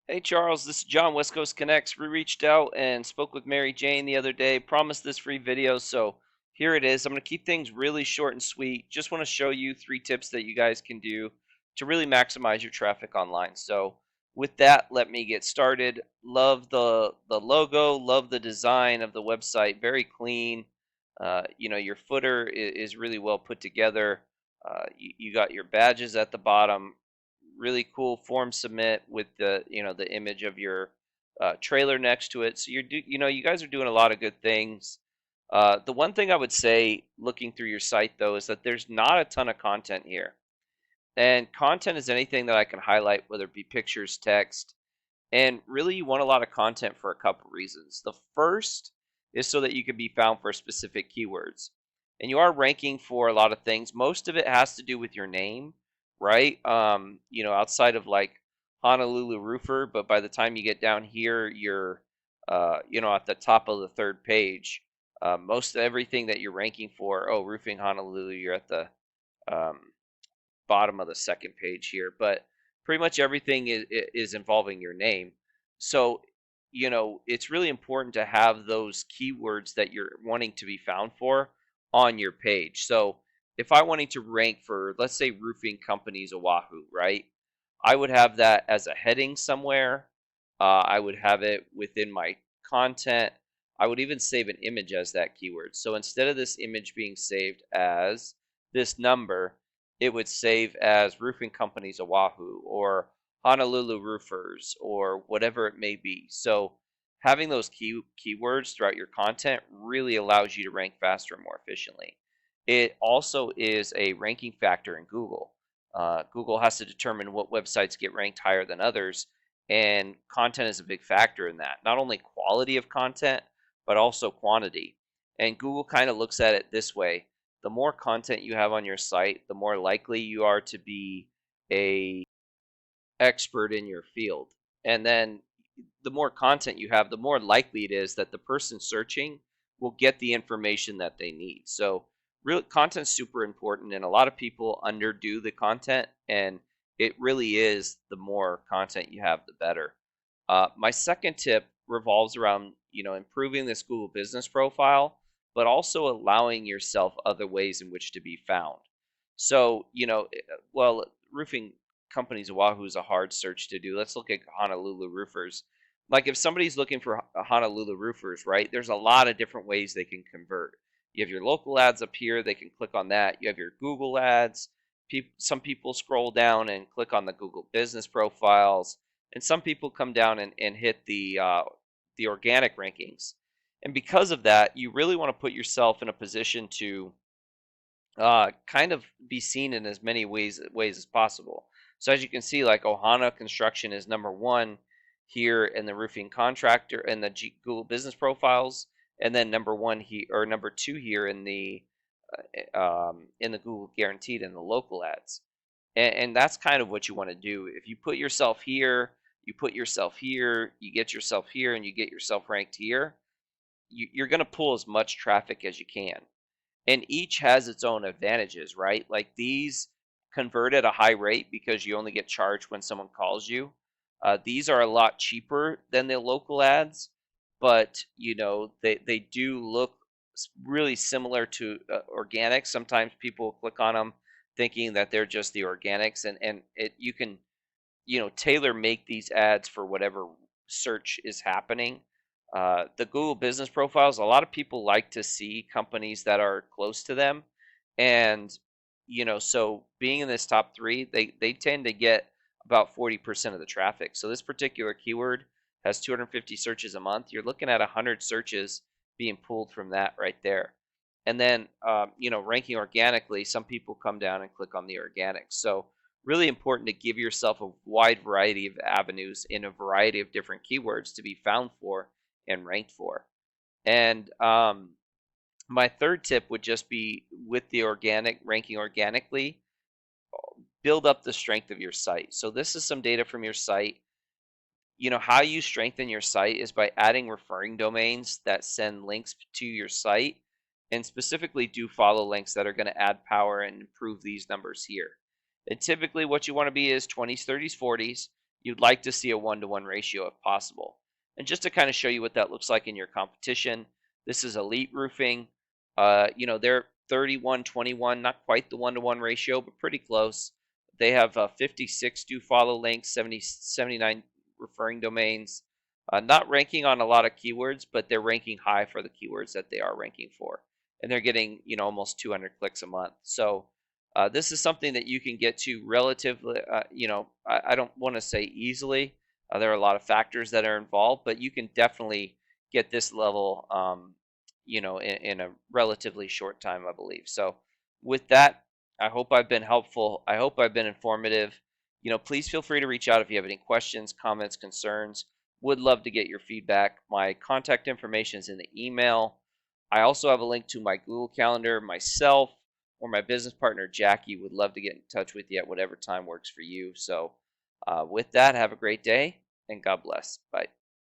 Hey Charles, this is John, West Coast Connects. We reached out and spoke with Mary Jane the other day, promised this free video, so here it is. I'm going to keep things really short and sweet. Just want to show you 3 tips that you guys can do to really maximize your traffic online. So with that, let me get started. Love the logo, love the design of the website, very clean. Your footer is really well put together. You got your badges at the bottom, really cool form submit with the image of your trailer next to it. So you guys are doing a lot of good things. The one thing I would say looking through your site though is that there's not a ton of content here. And content is anything that I can highlight, whether it be pictures, text, and really you want a lot of content for a couple reasons. The first is so that you can be found for specific keywords. And you are ranking for a lot of things. Most of it has to do with your name, right? Outside of like Honolulu roofer, but by the time you get down here, you're at the top of the third page. Most of everything that you're ranking for, oh, Roofing Honolulu, you're at the um, bottom of the second page here, but pretty much everything is involving your name. So, it's really important to have those keywords that you're wanting to be found for on your page. So, if I wanted to rank for, let's say, Roofing Companies Oahu, right? I would have that as a heading somewhere. I would have it within my content. I would even save an image as that keyword. So instead of this image being saved as this number, it would save as Roofing Companies Oahu or Honolulu Roofers or whatever it may be. So having those keywords throughout your content really allows you to rank faster and more efficiently. It also is a ranking factor in Google. Google has to determine what websites get ranked higher than others, and content is a big factor in that. Not only quality of content, but also quantity. And Google kind of looks at it this way: the more content you have on your site, the more likely you are to be a expert in your field. And then the more content you have, the more likely it is that the person searching will get the information that they need. So real content's super important, and a lot of people underdo the content, and it really is the more content you have, the better. My second tip revolves around improving this Google business profile, but also allowing yourself other ways in which to be found. So well, Roofing Companies Oahu is a hard search to do. Let's look at Honolulu roofers. Like if somebody's looking for Honolulu roofers, right? There's a lot of different ways they can convert. You have your local ads up here; they can click on that. You have your Google ads. Some people scroll down and click on the Google business profiles, and some people come down and hit the organic rankings. And because of that, you really want to put yourself in a position to kind of be seen in as many ways as possible. So as you can see, like Ohana Construction is #1 here in the roofing contractor and the Google business profiles, and then #1 here or #2 here in the Google guaranteed in the local ads. And that's kind of what you want to do. If you put yourself here, you put yourself here, you get yourself here, and you get yourself ranked here, you're going to pull as much traffic as you can. And each has its own advantages, right? Like these convert at a high rate because you only get charged when someone calls you. These are a lot cheaper than the local ads, but they do look really similar to organic. Sometimes people click on them thinking that they're just the organics, and you can tailor make these ads for whatever search is happening. The Google business profiles, a lot of people like to see companies that are close to them. And, so being in this top three, they tend to get about 40% of the traffic. So this particular keyword has 250 searches a month. You're looking at 100 searches being pulled from that right there. And then, ranking organically, some people come down and click on the organics. So really important to give yourself a wide variety of avenues in a variety of different keywords to be found for and ranked for. And my third tip would just be with the organic ranking organically, build up the strength of your site. So this is some data from your site. How you strengthen your site is by adding referring domains that send links to your site, and specifically do follow links that are going to add power and improve these numbers here. And typically what you want to be is 20s, 30s, 40s. you'd like to see a 1-to-1 ratio if possible. And just to kind of show you what that looks like in your competition, this is Elite Roofing. They're 31-21, not quite the 1-to-1 ratio, but pretty close. They have 56 do follow links, 79 referring domains. Not ranking on a lot of keywords, but they're ranking high for the keywords that they are ranking for. And they're getting, almost 200 clicks a month. So this is something that you can get to relatively, I don't want to say easily. There are a lot of factors that are involved, but you can definitely get this level, in a relatively short time, I believe. So with that, I hope I've been helpful. I hope I've been informative. Please feel free to reach out if you have any questions, comments, concerns. Would love to get your feedback. My contact information is in the email. I also have a link to my Google Calendar. Myself or my business partner, Jackie, would love to get in touch with you at whatever time works for you. So with that, have a great day and God bless. Bye.